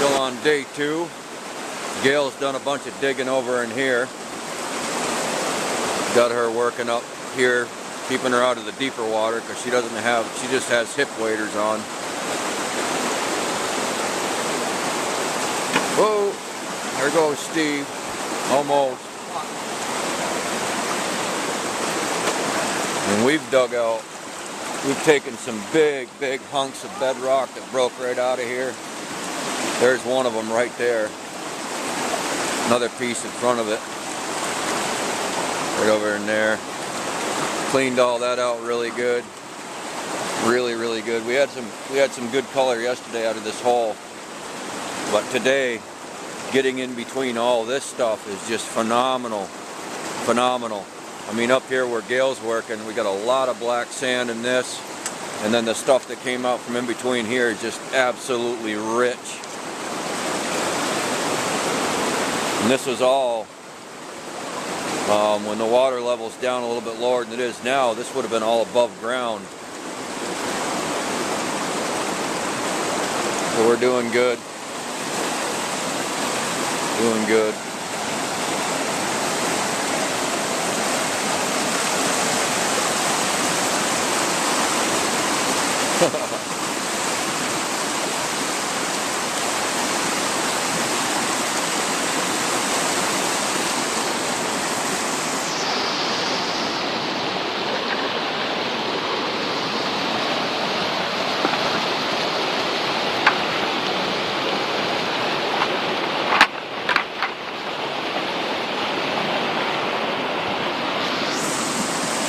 Still on day 2. Gail's done a bunch of digging over in here. Got her working up here, keeping her out of the deeper water because she just has hip waders on. Whoa, there goes Steve, almost. And we've dug out, we've taken some big hunks of bedrock that broke right out of here. There's one of them right there. Another piece in front of it. Right over in there. Cleaned all that out really good. Really good. We had some good color yesterday out of this hole. But today, getting in between all this stuff is just phenomenal. Phenomenal. I mean, up here where Gail's working, we got a lot of black sand in this. And then the stuff that came out from in between here is just absolutely rich. And this was all, when the water level's down a little bit lower than it is now, this would have been all above ground. So we're doing good. Doing good.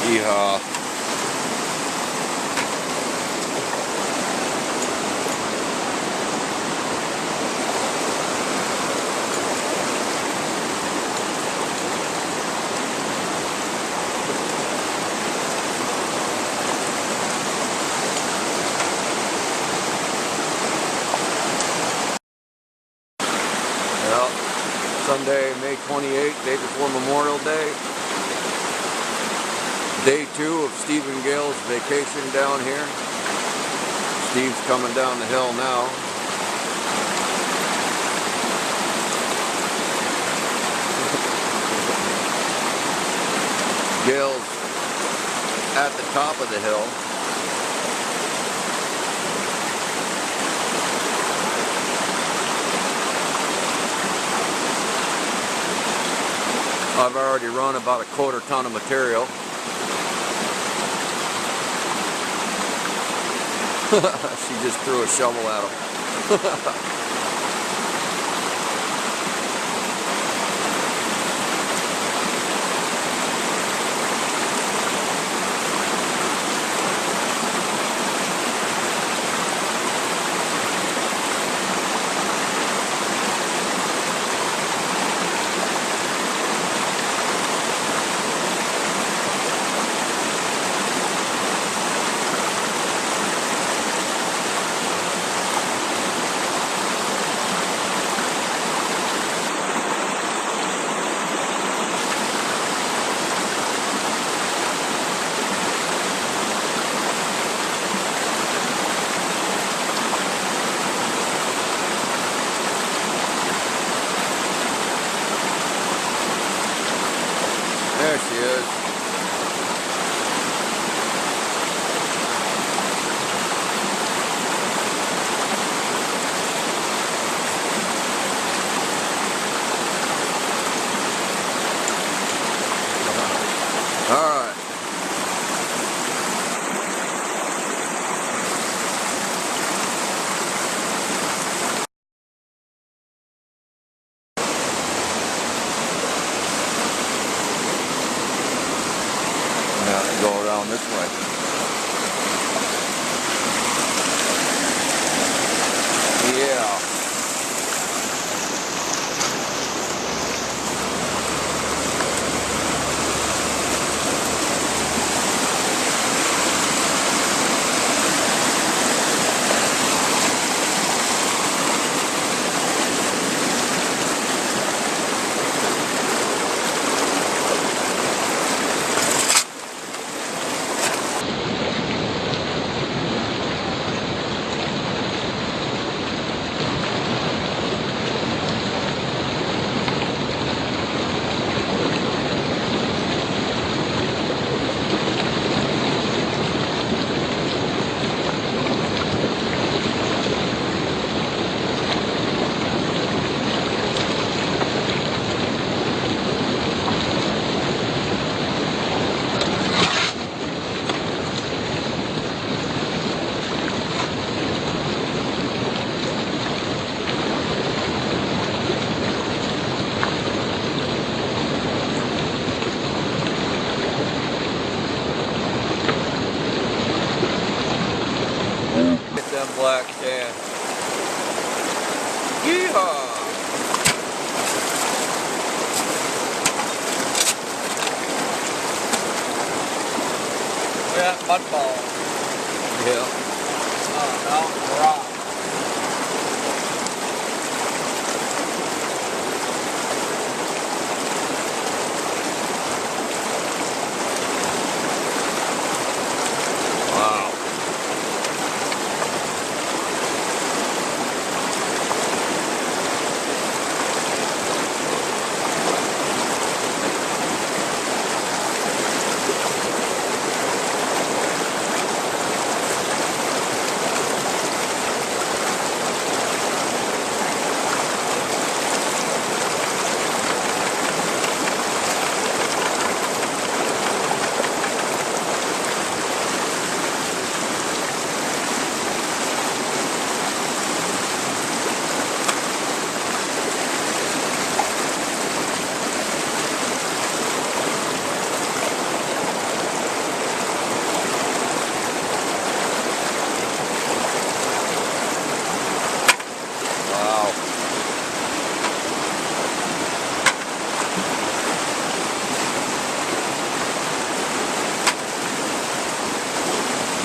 Yeehaw. Well, Sunday, May 28th, day before Memorial Day. Day 2 of Steve and Gail's vacation down here. Steve's coming down the hill now. Gail's at the top of the hill. I've already run about a 1/4 ton of material. She just threw a shovel at him. There she is. All right. Go around this way. Yeah. Yeehaw! Yeah, mud ball. Yeah. Oh, no, rock. Wow.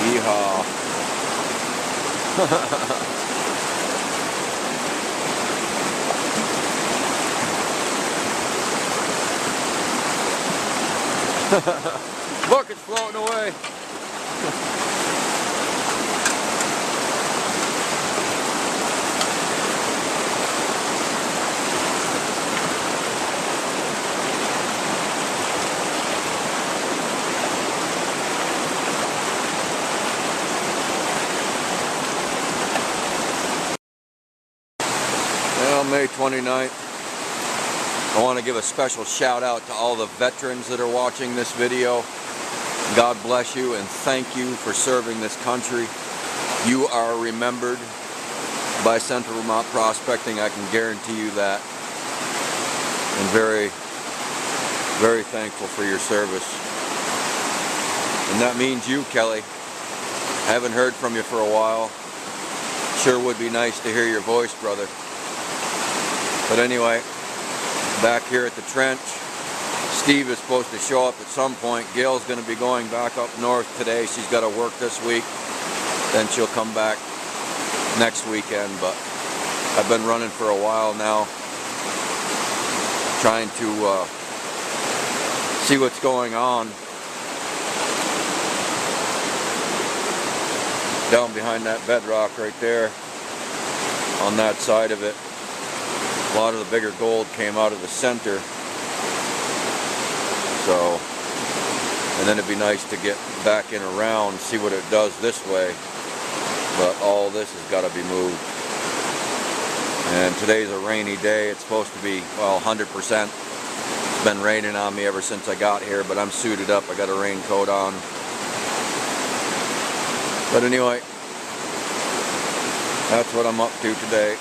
Yeehaw. Look, it's floating away. Well, May 29th, I want to give a special shout out to all the veterans that are watching this video. God bless you and thank you for serving this country. You are remembered by Central Vermont Prospecting, I can guarantee you that. And very, very thankful for your service. And that means you, Kelly. I haven't heard from you for a while. Sure would be nice to hear your voice, brother. But anyway, back here at the trench, Steve is supposed to show up at some point. Gail's going to be going back up north today. She's got to work this week. Then she'll come back next weekend. But I've been running for a while now, trying to see what's going on down behind that bedrock right there on that side of it. A lot of the bigger gold came out of the center. So, and then it'd be nice to get back in around, see what it does this way. But all this has got to be moved. And today's a rainy day. It's supposed to be, well, 100%. It's been raining on me ever since I got here, but I'm suited up. I got a raincoat on. But anyway, that's what I'm up to today.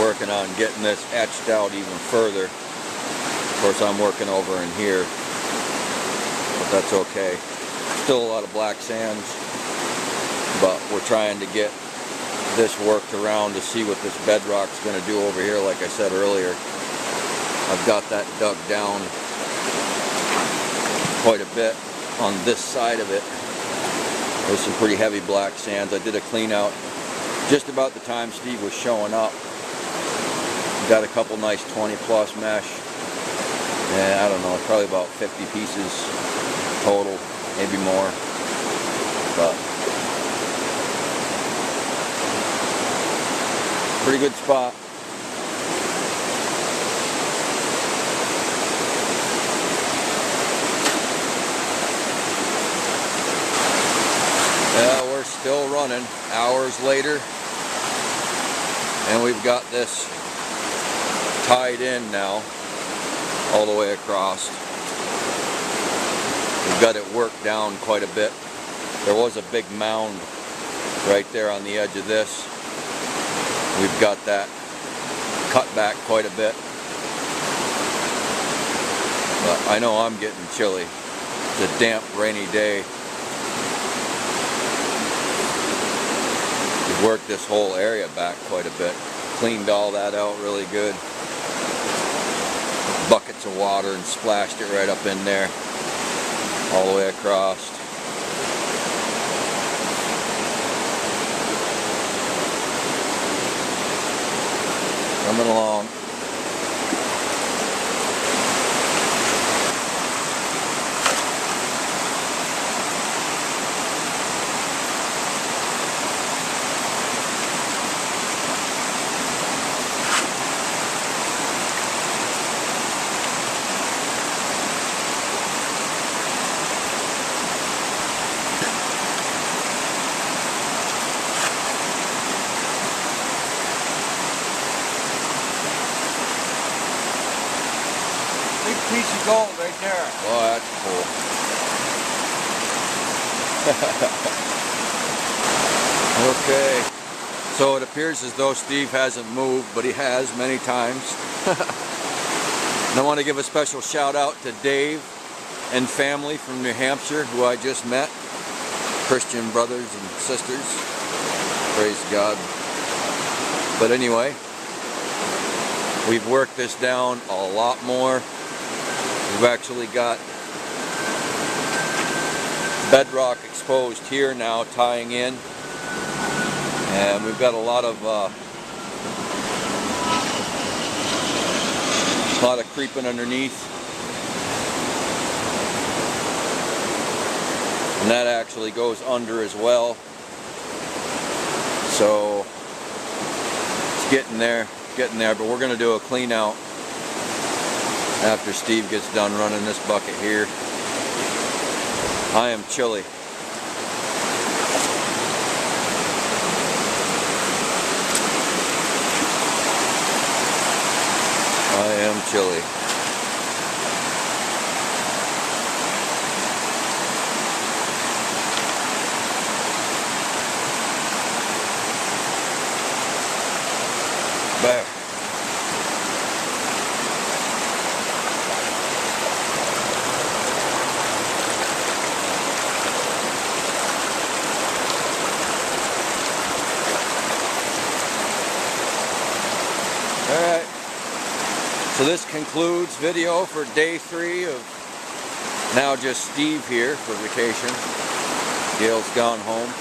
working on getting this etched out even further. Of course, I'm working over in here, but that's okay. Still a lot of black sands, but we're trying to get this worked around to see what this bedrock's going to do over here. Like I said earlier, I've got that dug down quite a bit on this side of it. There's some pretty heavy black sands. I did a clean out just about the time Steve was showing up. Got a couple nice 20 plus mesh, and I don't know, probably about 50 pieces total, maybe more, but pretty good spot. Yeah, we're still running hours later, and we've got this tied in now all the way across. We've got it worked down quite a bit. There was a big mound right there on the edge of this. We've got that cut back quite a bit, but I know I'm getting chilly. It's a damp, rainy day. We've worked this whole area back quite a bit. Cleaned all that out really good. Buckets of water and splashed it right up in there, all the way across. Coming along. Big piece of gold right there. Oh, that's cool. Okay, so it appears as though Steve hasn't moved, but he has many times. And I want to give a special shout out to Dave and family from New Hampshire, who I just met. Christian brothers and sisters. Praise God. But anyway, we've worked this down a lot more. We've actually got bedrock exposed here now, tying in, and we've got a lot of creeping underneath, and that actually goes under as well. So it's getting there, but we're going to do a clean out after Steve gets done running this bucket here. I am chilly. I am chilly. Back. Alright, so this concludes video for day 3 of now just Steve here for vacation. Gail's gone home.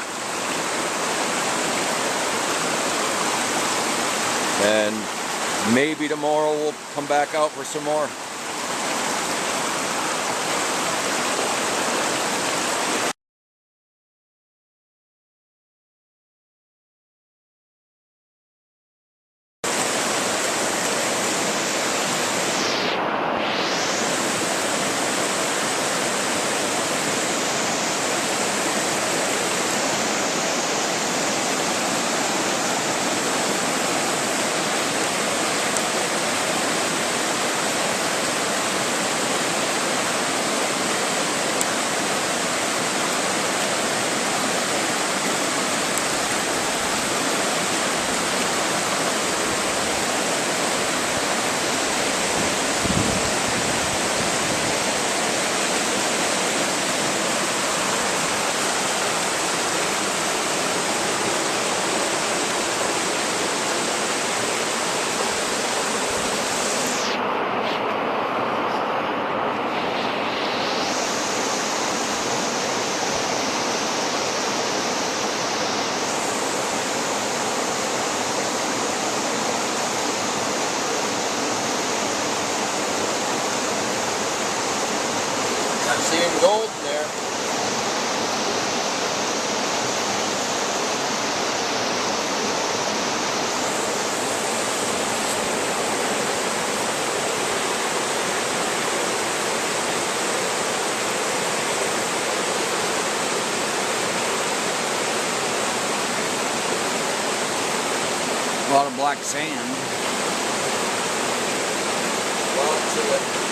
And maybe tomorrow we'll come back out for some more. gold there. A lot of black sand. Lots of it.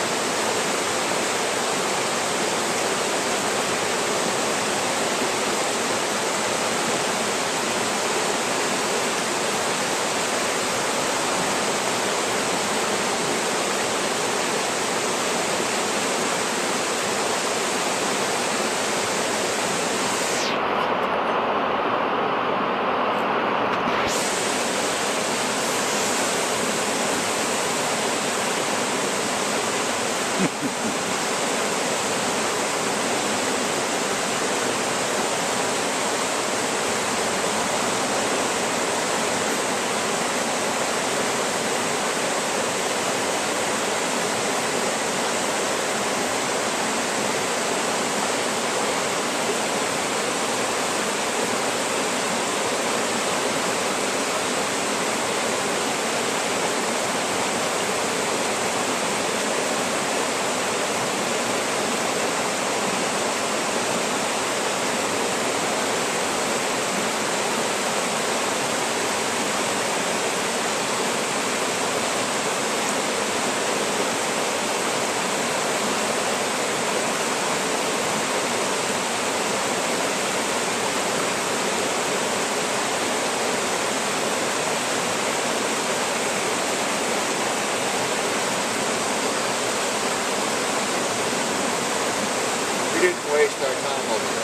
We didn't waste our time over there.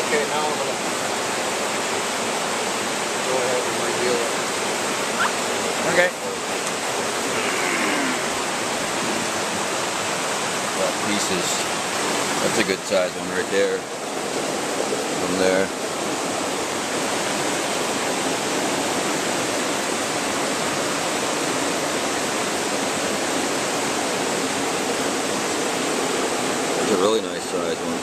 Okay, now I'm gonna go ahead and reveal it. Okay. Got pieces. That's a good size one right there. From there. That's a really nice size one.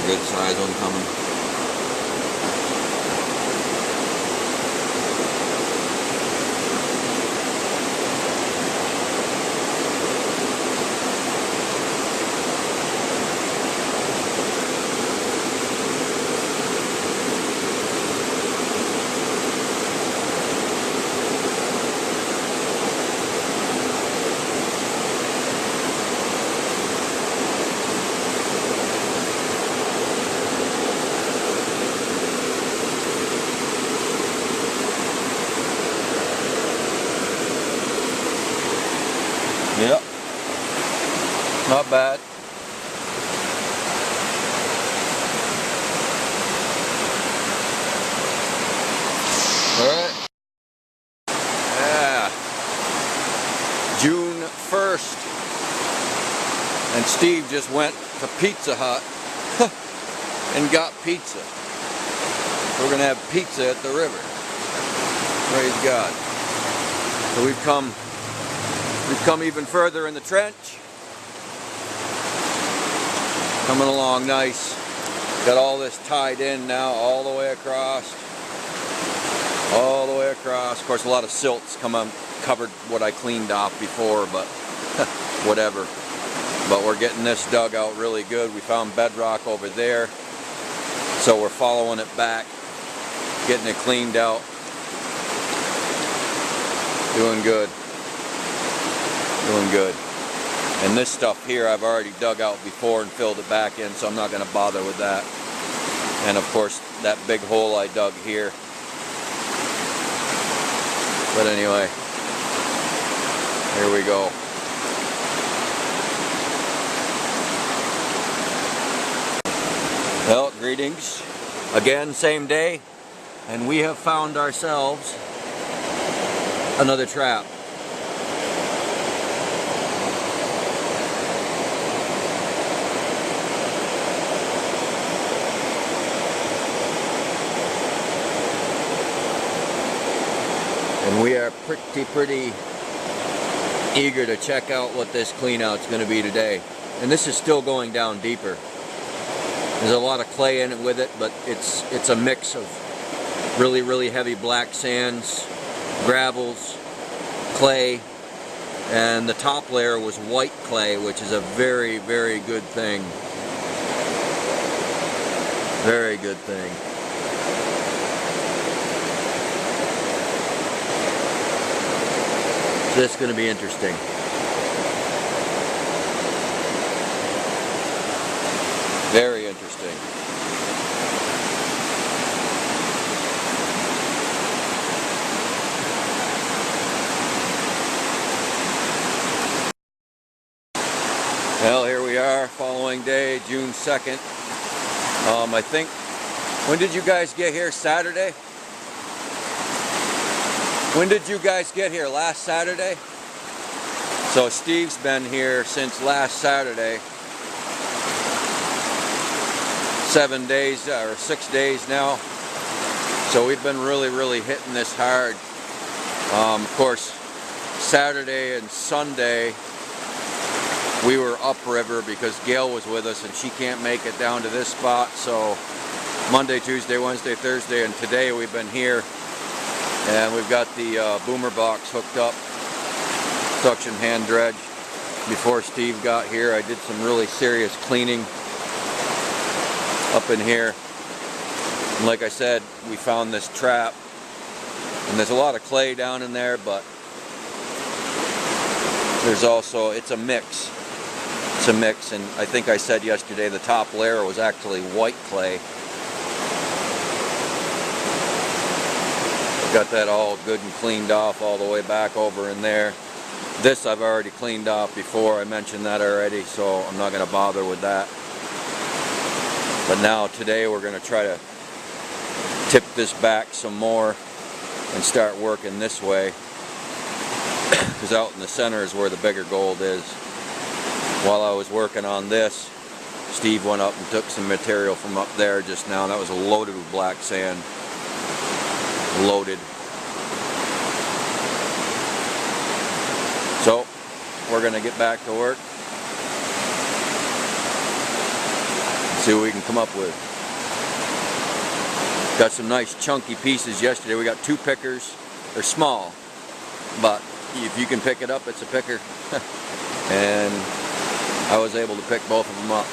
good size one coming. Yep, not bad. Alright. Yeah. June 1st. And Steve just went to Pizza Hut and got pizza. We're going to have pizza at the river. Praise God. So we've come even further in the trench. Coming along nice. Got all this tied in now all the way across. All the way across. Of course, a lot of silts covered what I cleaned off before, but whatever. But we're getting this dug out really good. We found bedrock over there, so we're following it back, getting it cleaned out. Doing good. Doing good. And this stuff here I've already dug out before and filled it back in, so I'm not going to bother with that. And of course that big hole I dug here. But anyway, here we go. Well, greetings. Again, same day, and we have found ourselves another trap. And we are pretty eager to check out what this clean out's going to be today. And this is still going down deeper. There's a lot of clay in it with it, but it's a mix of really heavy black sands, gravels, clay, and the top layer was white clay, which is a very good thing. Very good thing. This is going to be interesting. Very interesting. Well, here we are, following day, June 2nd. I think, when did you guys get here? Saturday? When did you guys get here? Last Saturday? So Steve's been here since last Saturday. 7 days or 6 days now. So we've been really hitting this hard. Of course, Saturday and Sunday we were upriver because Gail was with us and she can't make it down to this spot. So Monday, Tuesday, Wednesday, Thursday, and today we've been here. And we've got the boomer box hooked up, suction hand dredge. Before Steve got here, I did some really serious cleaning up in here. And like I said, we found this trap. And there's a lot of clay down in there, but there's also, it's a mix. It's a mix, and I think I said yesterday the top layer was actually white clay. Got that all good and cleaned off all the way back over in there. This I've already cleaned off before. I mentioned that already, so I'm not going to bother with that. But now today we're going to try to tip this back some more and start working this way, because out in the center is where the bigger gold is. While I was working on this, Steve went up and took some material from up there just now. That was loaded with black sand. Loaded. So we're going to get back to work and See what we can come up with. Got some nice chunky pieces yesterday. We got 2 pickers. They're small, but if you can pick it up, it's a picker. And I was able to pick both of them up.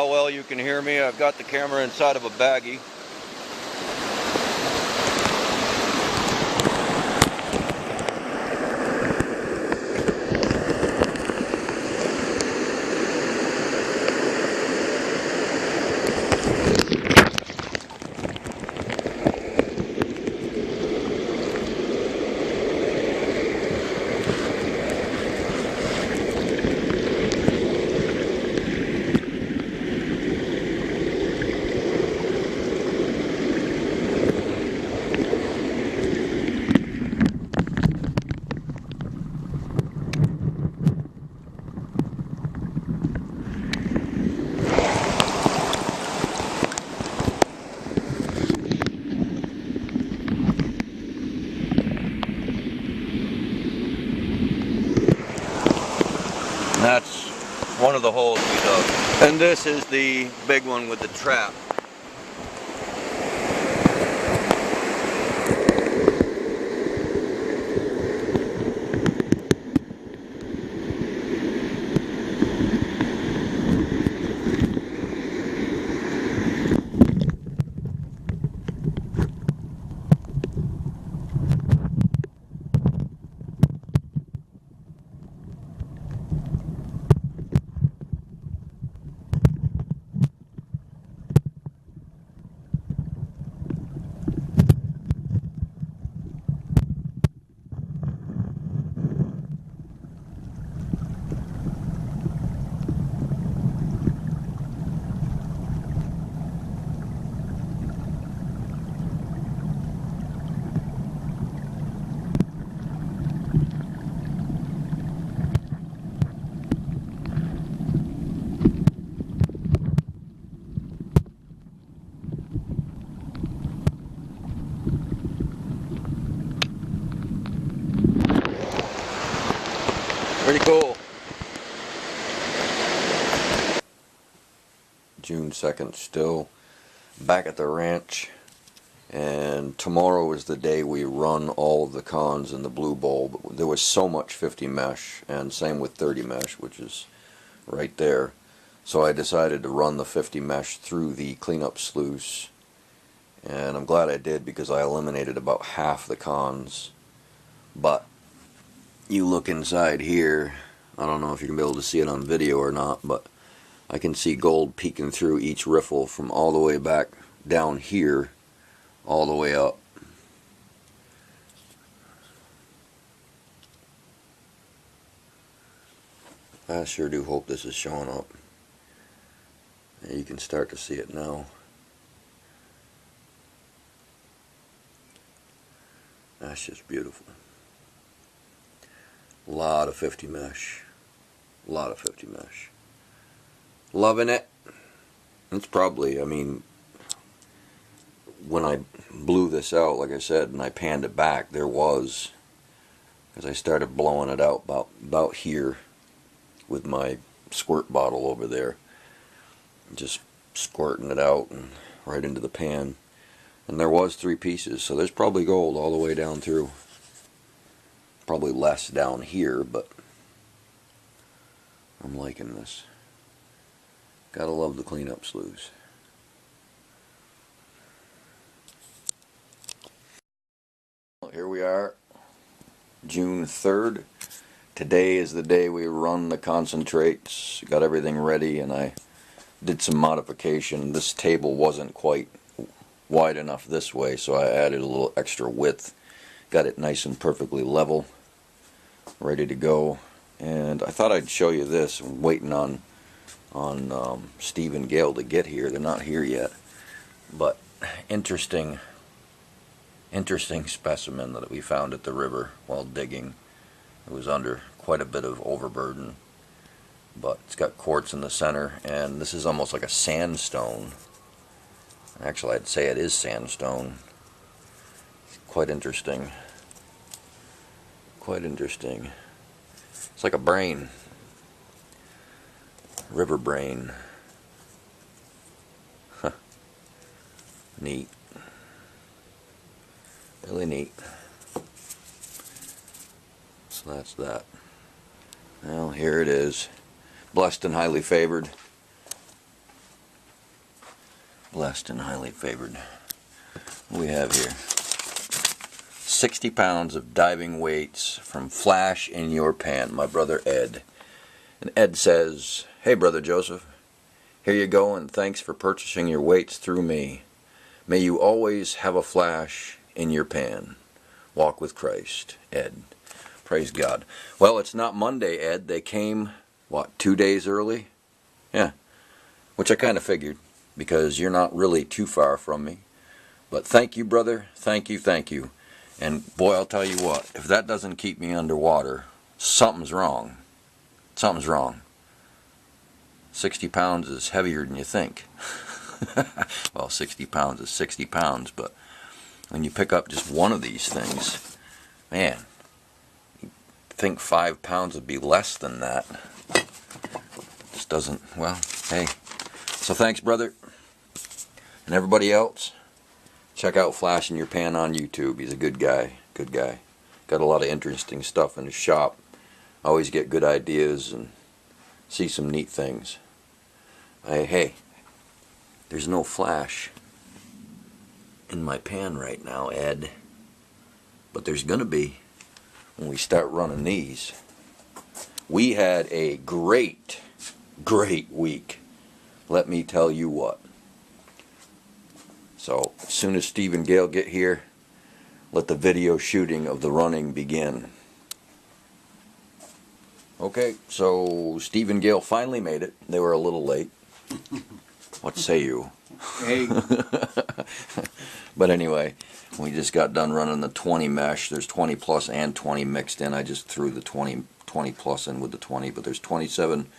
how well you can hear me. I've got the camera inside of a baggie. That's one of the holes we dug. And this is the big one with the trap. Pretty cool. June 2nd, still back at the ranch, and tomorrow is the day we run all of the cons in the blue bowl. But there was so much 50 mesh, and same with 30 mesh, which is right there. So I decided to run the 50 mesh through the cleanup sluice, and I'm glad I did because I eliminated about half the cons. But you look inside here, I don't know if you can be able to see it on video or not, but I can see gold peeking through each riffle from all the way back down here all the way up. I sure do hope this is showing up. You can start to see it now. That's just beautiful. A lot of 50 mesh. A lot of 50 mesh. Loving it. It's probably, I mean, when I blew this out, like I said, and I panned it back, there was, because I started blowing it out about here with my squirt bottle over there, just squirting it out and right into the pan. And there was 3 pieces, so there's probably gold all the way down through. Probably less down here, but I'm liking this. Gotta love the cleanup sluice. Here we are, June 3rd. Today is the day we run the concentrates. Got everything ready, and I did some modification. This table wasn't quite wide enough this way, so I added a little extra width. Got it nice and perfectly level, ready to go. And I thought I'd show you this. I'm waiting on Steve and Gail to get here. They're not here yet, but interesting specimen that we found at the river while digging. It was under quite a bit of overburden, but it's got quartz in the center, and this is almost like a sandstone. Actually, I'd say it is sandstone. It's quite interesting. Quite interesting. It's like a brain. River brain. Huh. Neat. Really neat. So that's that. Well, here it is. Blessed and highly favored. Blessed and highly favored. What do we have here? 60 pounds of diving weights from Flash in Your Pan, my brother Ed. And Ed says, "Hey brother Joseph, here you go, and thanks for purchasing your weights through me. May you always have a flash in your pan. Walk with Christ, Ed." Praise God. Well, it's not Monday, Ed. They came, what, 2 days early? Yeah, which I kind of figured, because you're not really too far from me. But thank you, brother. Thank you, thank you. And boy, I'll tell you what, if that doesn't keep me underwater, something's wrong. Something's wrong. 60 pounds is heavier than you think. Well, 60 pounds is 60 pounds, but when you pick up just one of these things, man, you think 5 pounds would be less than that. Just doesn't, well, hey. So thanks, brother. And everybody else, check out Flash in Your Pan on YouTube. He's a good guy. Good guy. Got a lot of interesting stuff in his shop. Always get good ideas and see some neat things. Hey, there's no flash in my pan right now, Ed. But there's gonna be when we start running these. We had a great week. Let me tell you what. So, as soon as Steve and Gail get here, let the video shooting of the running begin. Okay, so Steve and Gail finally made it. They were a little late. What say you? Hey. But anyway, we just got done running the 20 mesh. There's 20 plus and 20 mixed in. I just threw the 20 plus in with the 20, but there's 27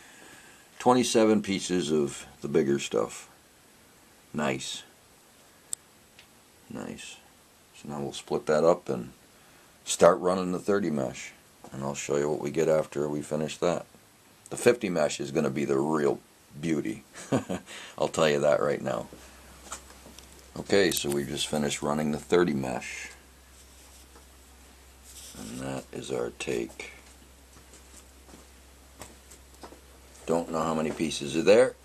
pieces of the bigger stuff. Nice. Nice. So now we'll split that up and start running the 30 mesh. And I'll show you what we get after we finish that. The 50 mesh is going to be the real beauty. I'll tell you that right now. Okay, so we just finished running the 30 mesh. And that is our take. Don't know how many pieces are there,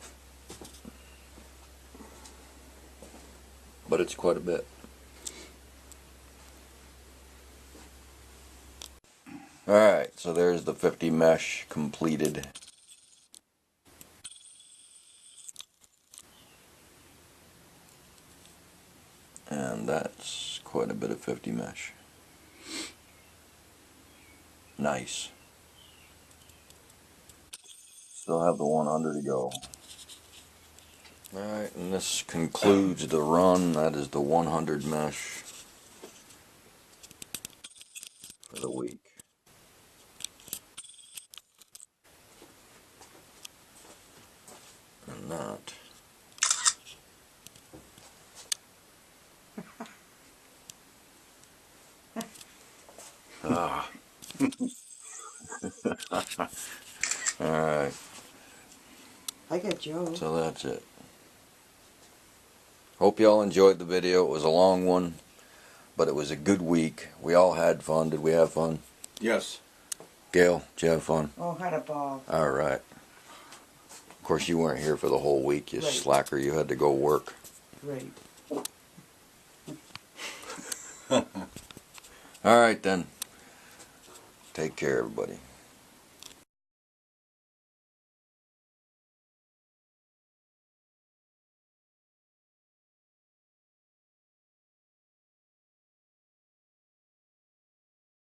but it's quite a bit. Alright, so there's the 50 mesh completed. And that's quite a bit of 50 mesh. Nice. Still have the 100 to go. Alright, and this concludes the run. That is the 100 mesh for the week. And that. Ah. Alright. I got Joe. So that's it. Hope y'all enjoyed the video. It was a long one, but it was a good week. We all had fun. Did we have fun? Yes. Gail, did you have fun? Oh, had a ball. Alright. Of course, you weren't here for the whole week, you Right. slacker. You had to go work. Great. Alright then. Take care, everybody.